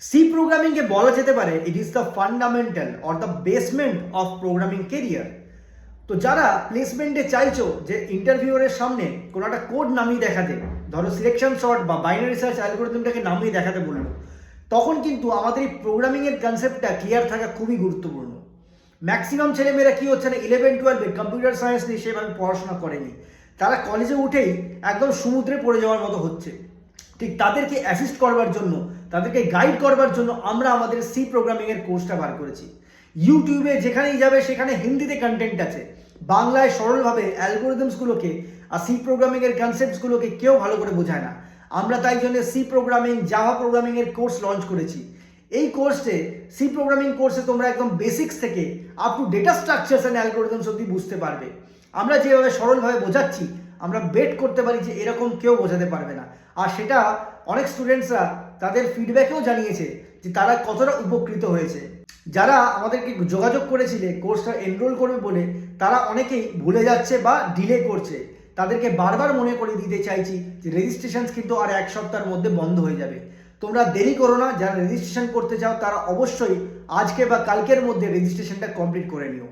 C প্রোগ্রামিংকে বলা যেতে পারে it is the fundamental or the basement of programming career. তো যারা প্লেসমেন্টে চাইছো যে ইন্টারভিউরের সামনে কোনো একটা কোড নামিয়ে দেখাতে, ধরো সিলেকশন শর্ট বা বাইনারি সার্চ অ্যালগরিদমটাকে নামিয়ে দেখাতে বললো, তখন কিন্তু আমাদের এই প্রোগ্রামিংয়ের কনসেপ্টটা ক্লিয়ার থাকা খুবই গুরুত্বপূর্ণ। ম্যাক্সিমাম ছেলেমেয়েরা কী হচ্ছে না, 11-12 কম্পিউটার সায়েন্স নিয়ে সেভাবে পড়াশোনা করেনি, তারা কলেজে উঠেই একদম সমুদ্রে পড়ে যাওয়ার মতো হচ্ছে। ঠিক তাদেরকে অ্যাসিস্ট করবার জন্য, তাদেরকে গাইড করবার জন্য আমরা আমাদের সি প্রোগ্রামিংয়ের কোর্সটা বার করেছি। ইউটিউবে যেখানেই যাবে সেখানে হিন্দিতে কন্টেন্ট আছে, বাংলায় সরলভাবে অ্যালগোরিদমসগুলোকে আর সি প্রোগ্রামিংয়ের কনসেপ্টসগুলোকে কেউ ভালো করে বোঝায় না। আমরা তাই জন্য সি প্রোগ্রামিং, জাভা প্রোগ্রামিংয়ের কোর্স লঞ্চ করেছি। এই কোর্সে, সি প্রোগ্রামিং কোর্সে তোমরা একদম বেসিক্স থেকে up to data structures and algorithms অবধি বুঝতে পারবে। আমরা যেভাবে সরলভাবে বোঝাচ্ছি, আমরা বেট করতে পারি যে এরকম কেউ বোঝাতে পারবে না। আর সেটা অনেক স্টুডেন্টসরা তাদের ফিডব্যাকেও জানিয়েছে যে তারা কতটা উপকৃত হয়েছে। যারা আমাদেরকে যোগাযোগ করেছিলে কোর্সটা এনরোল করবে বলে, তারা অনেকেই ভুলে যাচ্ছে বা ডিলে করছে। তাদেরকে বারবার মনে করিয়ে দিতে চাইছি যে রেজিস্ট্রেশন কিন্তু আর এক সপ্তাহের মধ্যে বন্ধ হয়ে যাবে। তোমরা দেরি করো না, যারা রেজিস্ট্রেশন করতে চাও তারা অবশ্যই আজকে বা কালকের মধ্যে রেজিস্ট্রেশনটা কমপ্লিট করে নিও।